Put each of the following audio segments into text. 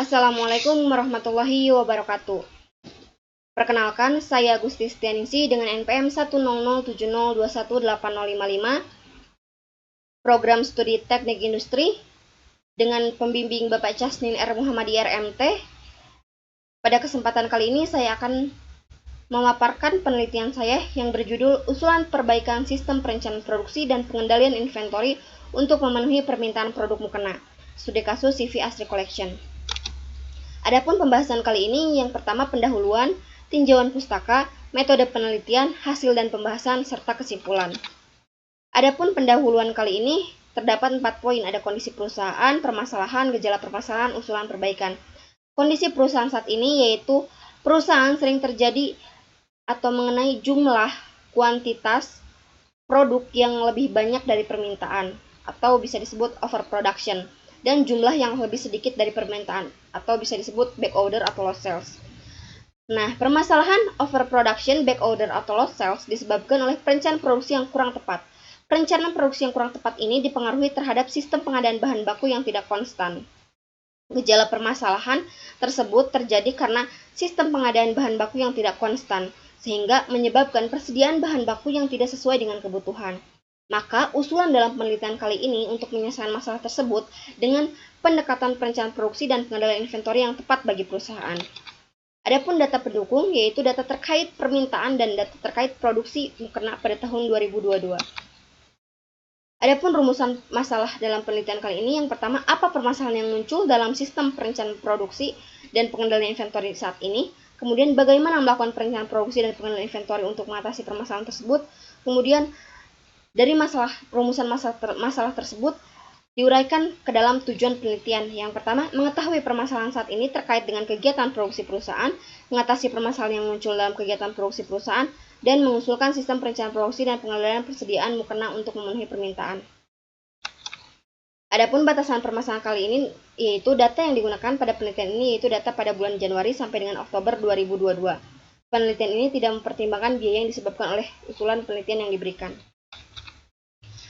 Assalamualaikum warahmatullahi wabarakatuh. Perkenalkan, saya Gusti Setianingsih dengan NPM 10070218055, Program Studi Teknik Industri, dengan pembimbing Bapak Casnin R. Muhammadi RMT. Pada kesempatan kali ini saya akan memaparkan penelitian saya yang berjudul Usulan Perbaikan Sistem Perencanaan Produksi dan Pengendalian Inventory untuk memenuhi permintaan produk mukena. Studi kasus CV Asri Collection. Adapun pembahasan kali ini, yang pertama pendahuluan, tinjauan pustaka, metode penelitian, hasil dan pembahasan, serta kesimpulan. Adapun pendahuluan kali ini terdapat 4 poin, ada kondisi perusahaan, permasalahan, gejala permasalahan, usulan perbaikan. Kondisi perusahaan saat ini yaitu perusahaan sering terjadi atau mengenai jumlah kuantitas produk yang lebih banyak dari permintaan atau bisa disebut overproduction, dan jumlah yang lebih sedikit dari permintaan atau bisa disebut backorder atau lost sales. Nah, permasalahan overproduction, backorder atau lost sales disebabkan oleh perencanaan produksi yang kurang tepat. Perencanaan produksi yang kurang tepat ini dipengaruhi terhadap sistem pengadaan bahan baku yang tidak konstan. Gejala permasalahan tersebut terjadi karena sistem pengadaan bahan baku yang tidak konstan, sehingga menyebabkan persediaan bahan baku yang tidak sesuai dengan kebutuhan. Maka, usulan dalam penelitian kali ini untuk menyelesaikan masalah tersebut dengan pendekatan perencanaan produksi dan pengendalian inventory yang tepat bagi perusahaan. Adapun data pendukung yaitu data terkait permintaan dan data terkait produksi mukena pada tahun 2022. Adapun rumusan masalah dalam penelitian kali ini, yang pertama, apa permasalahan yang muncul dalam sistem perencanaan produksi dan pengendalian inventory saat ini? Kemudian, bagaimana melakukan perencanaan produksi dan pengendalian inventory untuk mengatasi permasalahan tersebut? Kemudian, dari rumusan masalah tersebut diuraikan ke dalam tujuan penelitian. Yang pertama, mengetahui permasalahan saat ini terkait dengan kegiatan produksi perusahaan, mengatasi permasalahan yang muncul dalam kegiatan produksi perusahaan, dan mengusulkan sistem perencanaan produksi dan pengendalian persediaan mukena untuk memenuhi permintaan. Adapun batasan permasalahan kali ini yaitu data yang digunakan pada penelitian ini yaitu data pada bulan Januari sampai dengan Oktober 2022. Penelitian ini tidak mempertimbangkan biaya yang disebabkan oleh usulan penelitian yang diberikan.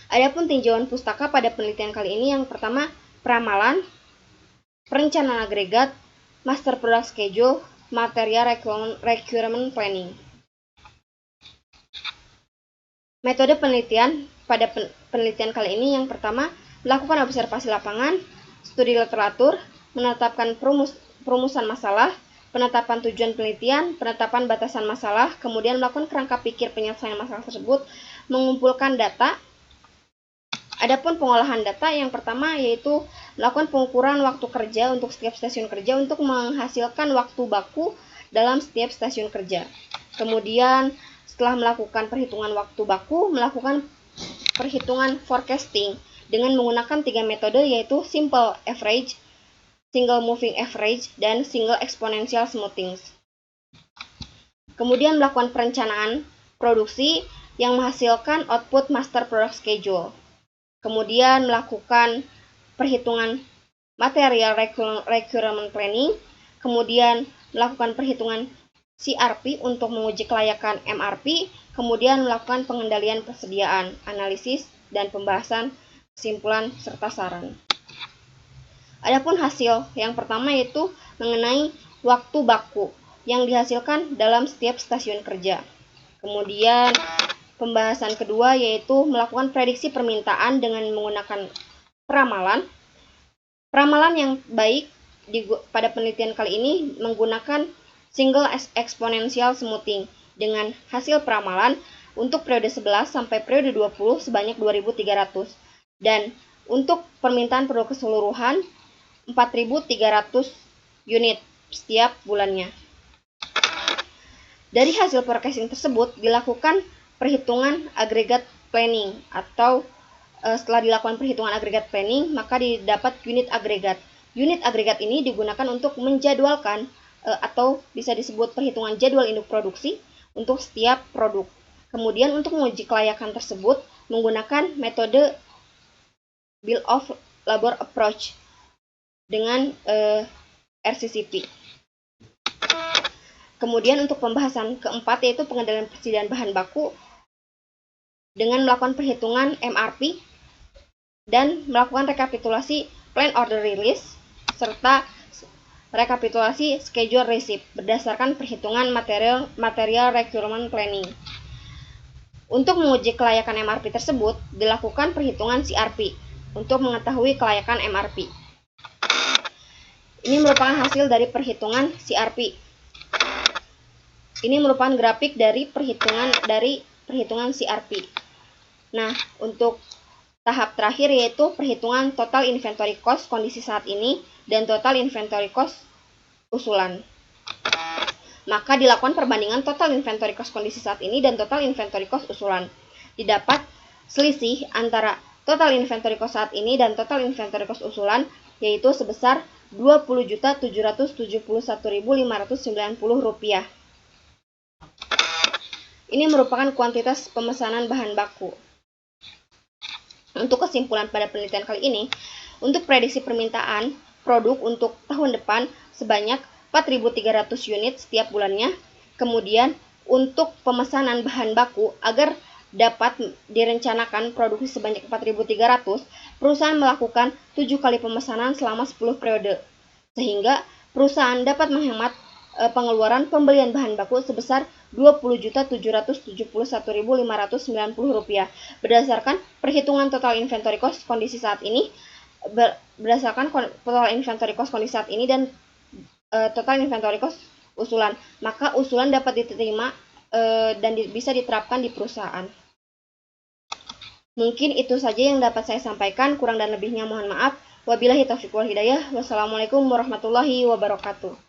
Adapun tinjauan pustaka pada penelitian kali ini, yang pertama, peramalan, perencanaan agregat, master product schedule, material requirement planning. Metode penelitian pada penelitian kali ini, yang pertama, melakukan observasi lapangan, studi literatur, menetapkan perumusan masalah, penetapan tujuan penelitian, penetapan batasan masalah, kemudian melakukan kerangka pikir penyelesaian masalah tersebut, mengumpulkan data. Adapun pengolahan data, yang pertama yaitu melakukan pengukuran waktu kerja untuk setiap stasiun kerja untuk menghasilkan waktu baku dalam setiap stasiun kerja. Kemudian setelah melakukan perhitungan waktu baku, melakukan perhitungan forecasting dengan menggunakan 3 metode yaitu simple average, single moving average, dan single exponential smoothing. Kemudian melakukan perencanaan produksi yang menghasilkan output master product schedule. Kemudian melakukan perhitungan material requirement planning, kemudian melakukan perhitungan CRP untuk menguji kelayakan MRP, kemudian melakukan pengendalian persediaan, analisis, dan pembahasan kesimpulan serta saran. Adapun hasil yang pertama yaitu mengenai waktu baku yang dihasilkan dalam setiap stasiun kerja. Kemudian pembahasan kedua yaitu melakukan prediksi permintaan dengan menggunakan peramalan. Peramalan yang baik pada penelitian kali ini menggunakan single exponential smoothing dengan hasil peramalan untuk periode 11 sampai periode 20 sebanyak 2.300 dan untuk permintaan produk keseluruhan 4.300 unit setiap bulannya. Dari hasil forecasting tersebut dilakukan perhitungan agregat planning atau setelah dilakukan perhitungan agregat planning maka didapat unit agregat. Unit agregat ini digunakan untuk menjadwalkan atau bisa disebut perhitungan jadwal induk produksi untuk setiap produk. Kemudian untuk menguji kelayakan tersebut menggunakan metode bill of labor approach dengan RCCP. Kemudian untuk pembahasan keempat yaitu pengendalian persediaan bahan baku dengan melakukan perhitungan MRP dan melakukan rekapitulasi plan order release serta rekapitulasi schedule receipt berdasarkan perhitungan material requirement planning. Untuk menguji kelayakan MRP tersebut, dilakukan perhitungan CRP untuk mengetahui kelayakan MRP. Ini merupakan hasil dari perhitungan CRP. Ini merupakan grafik dari perhitungan CRP. Nah, untuk tahap terakhir yaitu perhitungan total inventory cost kondisi saat ini dan total inventory cost usulan. Maka dilakukan perbandingan total inventory cost kondisi saat ini dan total inventory cost usulan. Didapat selisih antara total inventory cost saat ini dan total inventory cost usulan yaitu sebesar Rp20.771.590. Ini merupakan kuantitas pemesanan bahan baku. Untuk kesimpulan pada penelitian kali ini, untuk prediksi permintaan produk untuk tahun depan sebanyak 4.300 unit setiap bulannya. Kemudian untuk pemesanan bahan baku agar dapat direncanakan produksi sebanyak 4.300, perusahaan melakukan 7 kali pemesanan selama 10 periode. Sehingga perusahaan dapat menghemat pengeluaran pembelian bahan baku sebesar Rp20.771.590 berdasarkan perhitungan total inventory cost kondisi saat ini dan total inventory cost usulan. Maka usulan dapat diterima dan bisa diterapkan di perusahaan. Mungkin itu saja yang dapat saya sampaikan, kurang dan lebihnya mohon maaf. Wabillahi taufiq wal hidayah. Wassalamualaikum warahmatullahi wabarakatuh.